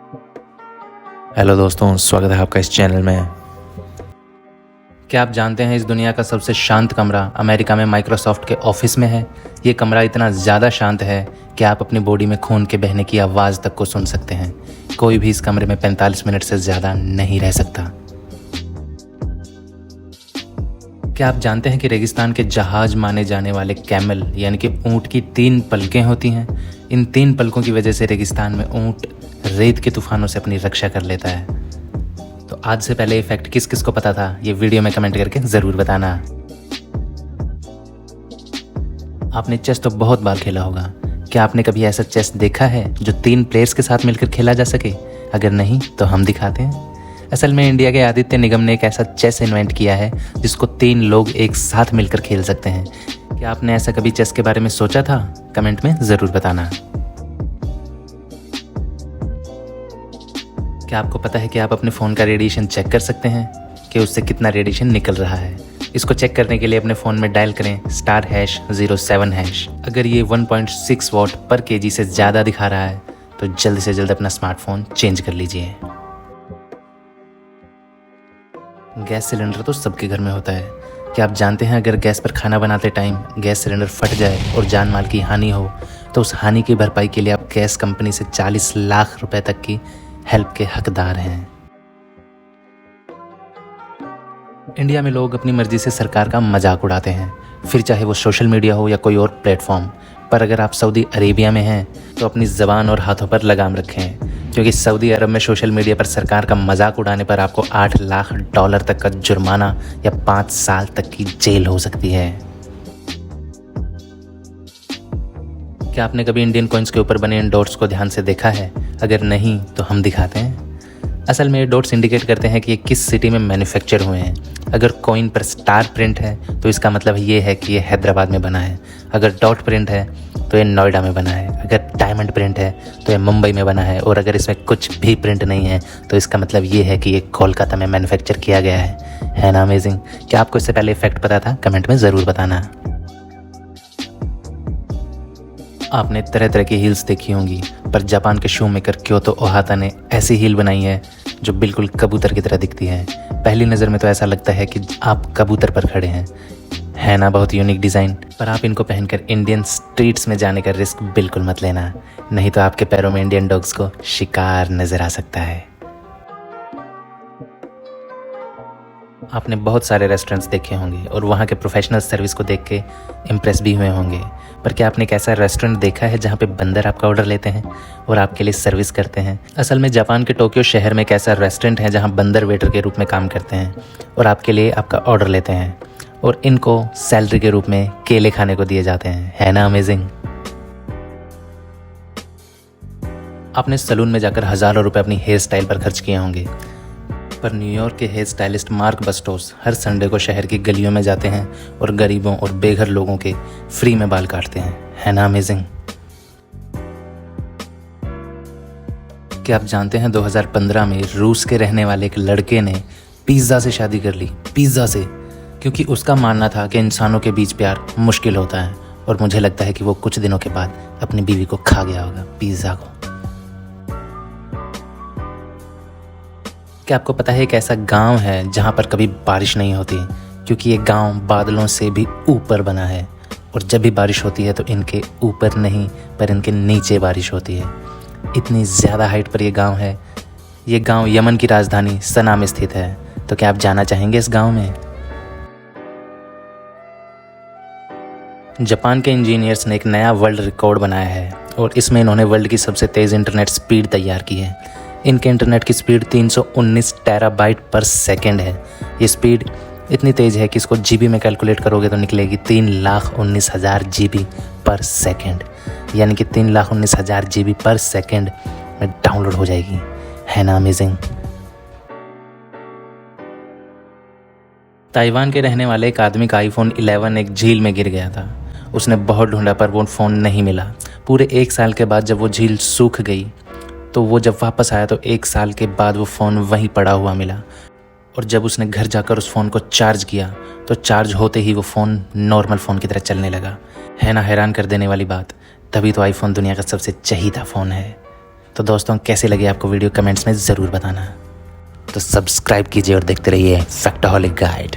Hello दोस्तों, स्वागत है आपका इस चैनल में। क्या आप जानते हैं इस दुनिया का सबसे शांत कमरा अमेरिका में माइक्रोसॉफ्ट के ऑफिस में है। ये कमरा इतना ज़्यादा शांत है कि आप अपनी बॉडी में खून के बहने की आवाज़ तक को सुन सकते हैं। कोई भी इस कमरे में 45 मिनट से ज़्यादा नहीं रह सकता। क्या आप जानते हैं कि रेगिस्तान के जहाज माने जाने वाले कैमल यानी कि ऊँट की 3 पलकें होती हैं। इन 3 पलकों की वजह से रेगिस्तान में ऊँट रेत के तूफानों से अपनी रक्षा कर लेता है। तो आज से पहले ये फैक्ट किस किस को पता था, ये वीडियो में कमेंट करके ज़रूर बताना। आपने चेस तो बहुत बार खेला होगा। क्या आपने कभी ऐसा चेस देखा है जो 3 प्लेयर्स के साथ मिलकर खेला जा सके? अगर नहीं तो हम दिखाते हैं। असल में इंडिया के आदित्य निगम ने एक ऐसा चेस इन्वेंट किया है जिसको 3 लोग एक साथ मिलकर खेल सकते हैं। क्या आपने ऐसा कभी चेस के बारे में सोचा था? कमेंट में ज़रूर बताना। क्या आपको पता है कि आप अपने फ़ोन का रेडिएशन चेक कर सकते हैं कि उससे कितना रेडिएशन निकल रहा है? इसको चेक करने के लिए अपने फ़ोन में डायल करें *#07#। अगर ये 1.6 वॉट पर केजी से ज़्यादा दिखा रहा है तो जल्द से जल्द अपना स्मार्टफोन चेंज कर लीजिए। गैस सिलेंडर तो सबके घर में होता है। क्या आप जानते हैं अगर गैस पर खाना बनाते टाइम गैस सिलेंडर फट जाए और जान माल की हानि हो तो उस हानि की भरपाई के लिए आप गैस कंपनी से 40 लाख रुपए तक की हेल्प के हकदार हैं। इंडिया में लोग अपनी मर्जी से सरकार का मजाक उड़ाते हैं, फिर चाहे वो सोशल मीडिया हो या कोई और प्लेटफॉर्म। पर अगर आप सऊदी अरेबिया में हैं तो अपनी ज़बान और हाथों पर लगाम रखें, क्योंकि सऊदी अरब में सोशल मीडिया पर सरकार का मजाक उड़ाने पर आपको $8 लाख तक का जुर्माना या 5 साल तक की जेल हो सकती है। क्या आपने कभी इंडियन कॉइन्स के ऊपर बने इन डॉट्स को ध्यान से देखा है? अगर नहीं तो हम दिखाते हैं। असल में ये डॉट्स इंडिकेट करते हैं कि ये किस सिटी में मैन्युफैक्चर हुए हैं। अगर कॉइन पर स्टार प्रिंट है तो इसका मतलब ये है कि ये हैदराबाद में बना है। अगर डॉट प्रिंट है तो ये नोएडा में बना है। अगर डायमंड प्रिंट है तो ये मुंबई में बना है। और अगर इसमें कुछ भी प्रिंट नहीं है तो इसका मतलब ये है कि ये कोलकाता में मैन्युफैक्चर किया गया है ना अमेजिंग? क्या आपको इससे पहले फैक्ट पता था? कमेंट में ज़रूर बताना। आपने तरह तरह की हील्स देखी होंगी, पर जापान के शू मेकर क्योतो ओहाता ने ऐसी हील बनाई है जो बिल्कुल कबूतर की तरह दिखती है। पहली नज़र में तो ऐसा लगता है कि आप कबूतर पर खड़े हैं, है ना? बहुत यूनिक डिज़ाइन। पर आप इनको पहनकर इंडियन स्ट्रीट्स में जाने का रिस्क बिल्कुल मत लेना, नहीं तो आपके पैरों में इंडियन डॉग्स को शिकार नज़र आ सकता है। आपने बहुत सारे रेस्टोरेंट्स देखे होंगे और वहाँ के प्रोफेशनल सर्विस को देख के इम्प्रेस भी हुए होंगे। पर क्या आपने एक ऐसा रेस्टोरेंट देखा है जहाँ पे बंदर आपका ऑर्डर लेते हैं और आपके लिए सर्विस करते हैं? असल में जापान के टोक्यो शहर में एक ऐसा रेस्टोरेंट है जहाँ बंदर वेटर के रूप में काम करते हैं और आपके लिए आपका ऑर्डर लेते हैं और इनको सैलरी के रूप में केले खाने को दिए जाते हैं, है ना अमेजिंग? आपने सैलून में जाकर हज़ारों रुपए अपनी हेयर स्टाइल पर खर्च किए होंगे, पर न्यूयॉर्क के हेयर स्टाइलिस्ट मार्क बस्टोस हर संडे को शहर की गलियों में जाते हैं और गरीबों और बेघर लोगों के फ्री में बाल काटते हैं, है ना अमेजिंग? क्या आप जानते हैं 2015 में रूस के रहने वाले एक लड़के ने पिज़्ज़ा से शादी कर ली? पिज़्ज़ा से, क्योंकि उसका मानना था कि इंसानों के बीच प्यार मुश्किल होता है। और मुझे लगता है कि वो कुछ दिनों के बाद अपनी बीवी को खा गया होगा, पिज़्ज़ा को। क्या आपको पता है एक ऐसा गांव है जहां पर कभी बारिश नहीं होती, क्योंकि ये गांव बादलों से भी ऊपर बना है और जब भी बारिश होती है तो इनके ऊपर नहीं पर इनके नीचे बारिश होती है। इतनी ज़्यादा हाइट पर ये गांव है। ये गांव यमन की राजधानी सना में स्थित है। तो क्या आप जाना चाहेंगे इस गांव में? जापान के इंजीनियर्स ने एक नया वर्ल्ड रिकॉर्ड बनाया है और इसमें इन्होंने वर्ल्ड की सबसे तेज़ इंटरनेट स्पीड तैयार की है। इनके इंटरनेट की स्पीड 319 टेराबाइट पर सेकेंड है। ये स्पीड इतनी तेज़ है कि इसको जीबी में कैलकुलेट करोगे तो निकलेगी 3,19,000 जीबी पर सेकेंड, यानी कि 3,19,000 जीबी पर सेकेंड में डाउनलोड हो जाएगी, है ना अमेजिंग? ताइवान के रहने वाले एक आदमी का iPhone 11 एक झील में गिर गया था। उसने बहुत ढूंढा पर वो फ़ोन नहीं मिला। पूरे 1 साल के बाद जब वो झील सूख गई तो वो जब वापस आया तो 1 साल के बाद वो फ़ोन वहीं पड़ा हुआ मिला। और जब उसने घर जाकर उस फ़ोन को चार्ज किया तो चार्ज होते ही वो फ़ोन नॉर्मल फ़ोन की तरह चलने लगा, है ना? हैरान कर देने वाली बात। तभी तो आईफोन दुनिया का सबसे चहीता फ़ोन है। तो दोस्तों कैसे लगे आपको वीडियो कमेंट्स में ज़रूर बताना। तो सब्सक्राइब कीजिए और देखते रहिए फैक्टहॉलिक गाइड।